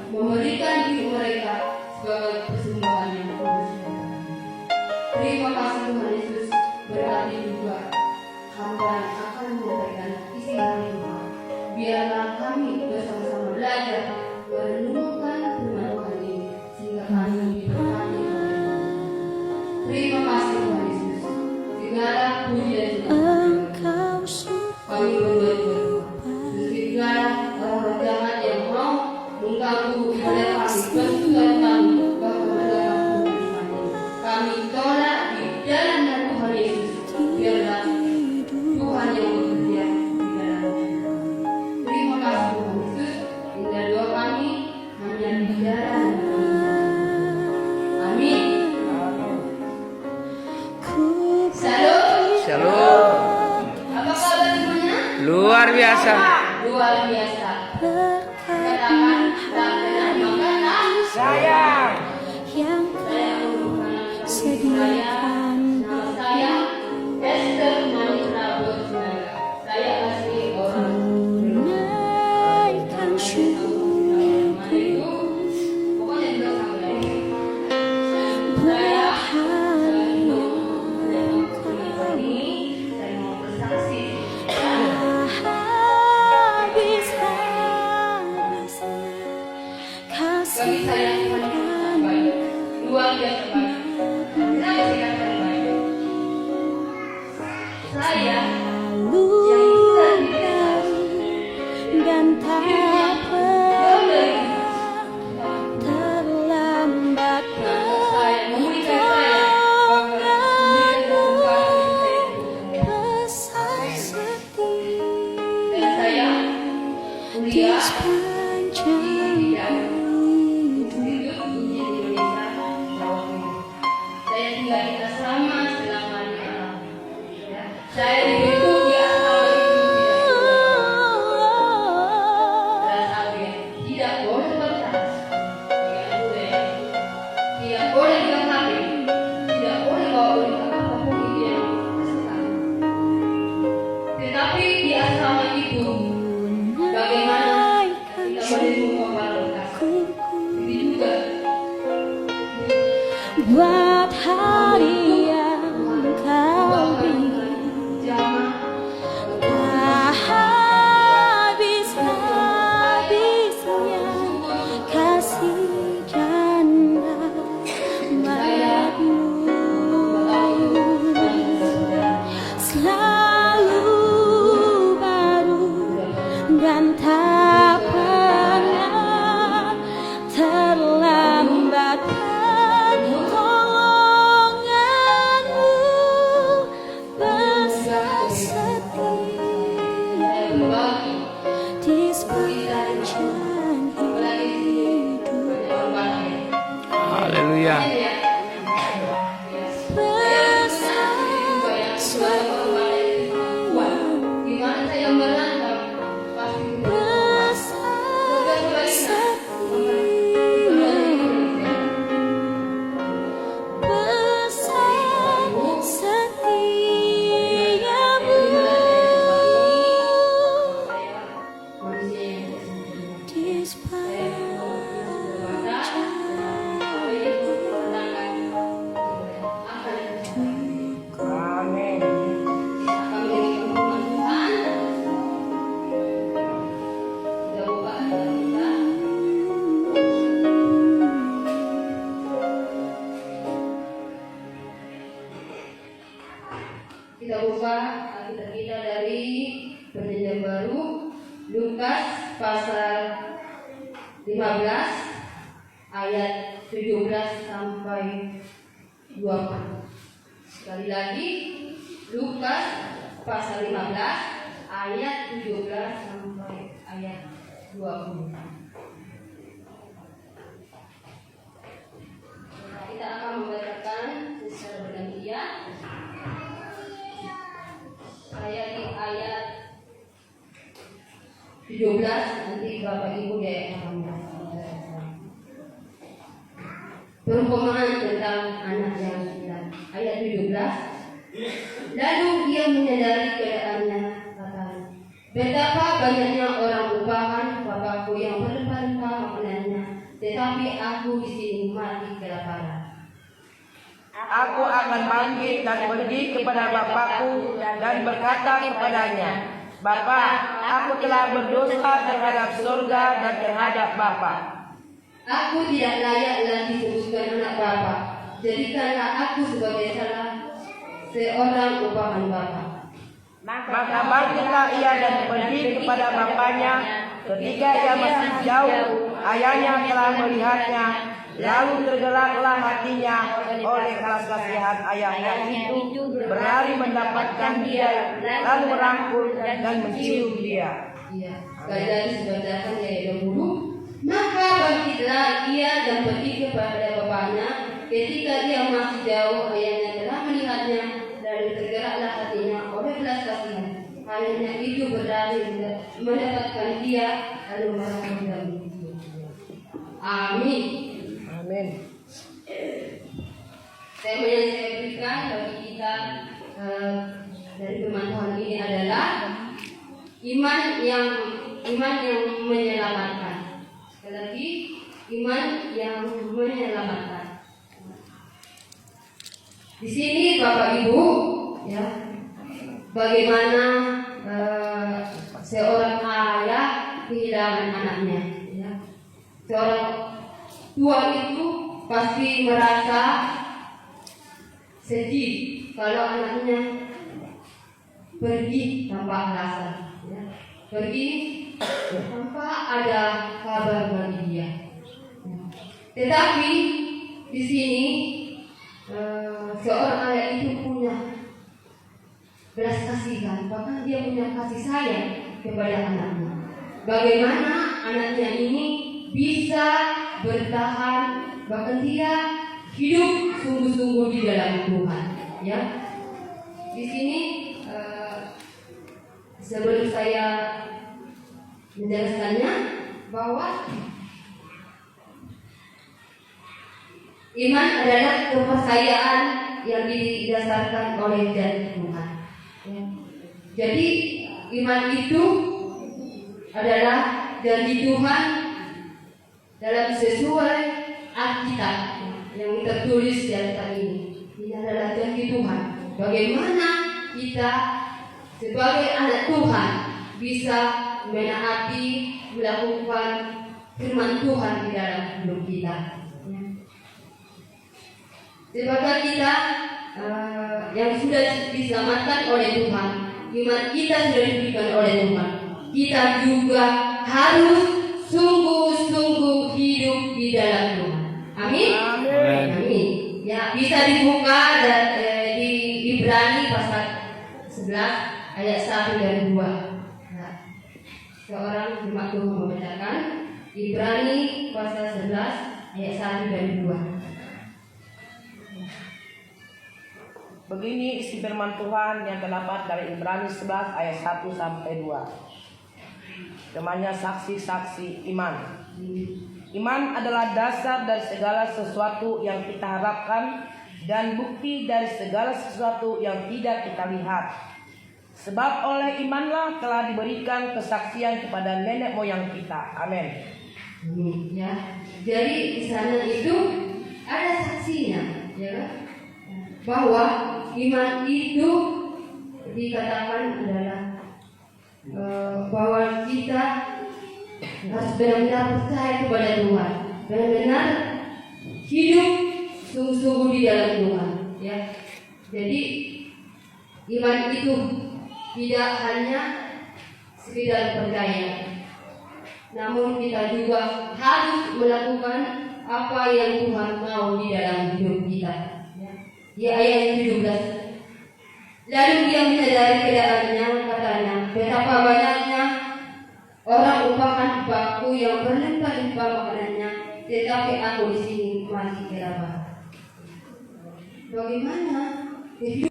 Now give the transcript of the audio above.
memberikan diri mereka sebagai persembahan yang kudus. Terima kasih Tuhan Yesus, berarti juga hamba yang akan menyampaikan isi hati Tuhan. Biarlah kami bersama-sama belajar merenungkan firman Tuhan ini sehingga kami diberkati. Terima kasih Tuhan Yesus, segala puji dan syukur kami berdoa. Segala orang jahat yang mau mengganggu ibadah kami, persusuan kami, bahkan mengganggu kami tolak di dalam nama Tuhan Yesus. Biarlah Tuhan yang bekerja di dalam kita. Terima kasih Tuhan Yesus. Hingga doa kami hanya di dalam nama Amin. Shalom. Shalom. Apa kabar semuanya? Luar biasa. Luar biasa. Katakan tak makanan Saya yang sediakan nama saya Esther Manitra Bosnaga. Saya asli orang menaikkan syukur pokoknya juga sama saya mau bersaksi. Bagi saya Tuhan yang terbaik, luar biasa baik. Kenapa saya katakan baik? Saya dan tak pernah terlambat pertolonganmu, besar setia di sepanjang saya dihitung di asrama itu tidak boleh bertas, tidak boleh bilang HP, tidak boleh bawa berita apapun itu yang terserah. Tetapi di asrama itu bagaimana kita melindungi para bekas ini juga buat hari yang kau pilih. Tak habis-habisnya kasih dan rahmat-Mu, selalu baru dan tak pernah terlambat pertolonganmu, besar setia di sepanjang hidup, Haleluya. besar gimana saya merantau pasti besar setia, besar setiamu di Amin. Kita buka Alkitab kita dari Perjanjian Baru, Lukas pasal 15 ayat 17 sampai 20. Sekali lagi, Lukas pasal 15 ayat 17 sampai ayat 20. Kita akan membacakan secara bergantian. Saya di ayat 17, nanti Bapak Ibu di ayat 18. Perumpamaan tentang anak yang sembilan. Ayat 17. Lalu ia menyadari keadaannya, katanya, betapa banyaknya orang upahan Bapakku yang berlimpah-limpah makanannya, tetapi aku di sini mati kelaparan. Aku akan bangkit dan pergi kepada bapakku dan berkata kepadanya, Bapa, aku telah berdosa terhadap surga dan terhadap Bapa. Aku tidak layak lagi disebutkan anak Bapa. Jadikanlah aku sebagai salah seorang upahan Bapa. Maka bangkitlah ia dan pergi kepada bapaknya. Ketika ia masih jauh, ayahnya telah melihatnya. Lalu tergeraklah hatinya oleh belas kasihan ayahnya itu, berlari mendapatkan dia, lalu merangkul dan mencium dia. Iya, sekali dibacakan ayat 20. Maka bangkitlah ia dan pergi kepada bapaknya. Ketika dia masih jauh, ayahnya telah melihatnya, lalu tergeraklah hatinya oleh belas kasihan. Ayahnya itu berlari mendapatkan dia, lalu merangkul dan mencium dia. Amin. Amin. Tema yang saya berikan bagi kita dari firman Tuhan ini adalah iman yang menyelamatkan. Sekali lagi, iman yang menyelamatkan. Di sini Bapak Ibu, ya, bagaimana seorang ayah kehilangan anaknya. Ya. Seorang tua itu pasti merasa sedih kalau anaknya pergi tanpa alasan, ya. Pergi tanpa ada kabar bagi dia. Ya. Tetapi di sini seorang ayah itu punya belas kasihan, bahkan dia punya kasih sayang kepada anaknya. Bagaimana anaknya ini bisa bertahan, bahkan dia hidup sungguh-sungguh di dalam Tuhan. Ya, di sini sebelum saya menjelaskannya bahwa iman adalah kepercayaan yang didasarkan oleh janji Tuhan. Ya. Jadi iman itu adalah janji Tuhan dalam sesuai Alkitab yang tertulis di Alkitab ini. Ini adalah janji Tuhan. Bagaimana kita sebagai anak Tuhan bisa menaati, melakukan firman Tuhan di dalam hidup kita. Sebagai kita yang sudah diselamatkan oleh Tuhan, iman kita sudah diberikan oleh Tuhan, kita juga harus sungguh-sungguh hidup di dalam Tuhan. Amin. Amin. Ya, bisa dibuka di Ibrani pasal 11 ayat 1 dan 2. Nah, seorang jemaat Tuhan membacakan Ibrani pasal 11 ayat 1 dan 2. Begini isi firman Tuhan yang terdapat dari Ibrani 11 ayat 1 sampai 2. Temanya saksi-saksi iman. Iman adalah dasar dari segala sesuatu yang kita harapkan dan bukti dari segala sesuatu yang tidak kita lihat. Sebab oleh imanlah telah diberikan kesaksian kepada nenek moyang kita. Amin. Ya, jadi di sana itu ada saksinya, ya kan? Bahwa iman itu dikatakan adalah bahwa kita harus benar-benar percaya kepada Tuhan, benar-benar hidup sungguh-sungguh di dalam Tuhan. Ya, jadi iman itu tidak hanya sekedar percaya, namun kita juga harus melakukan apa yang Tuhan mau di dalam hidup kita. Di ayat 17, lalu dia menyadari keadaannya, katanya, betapa banyaknya orang upahan bangku yang berlimpah-limpah makanannya, tetapi aku di sini masih kelaparan. Bagaimana kehidupan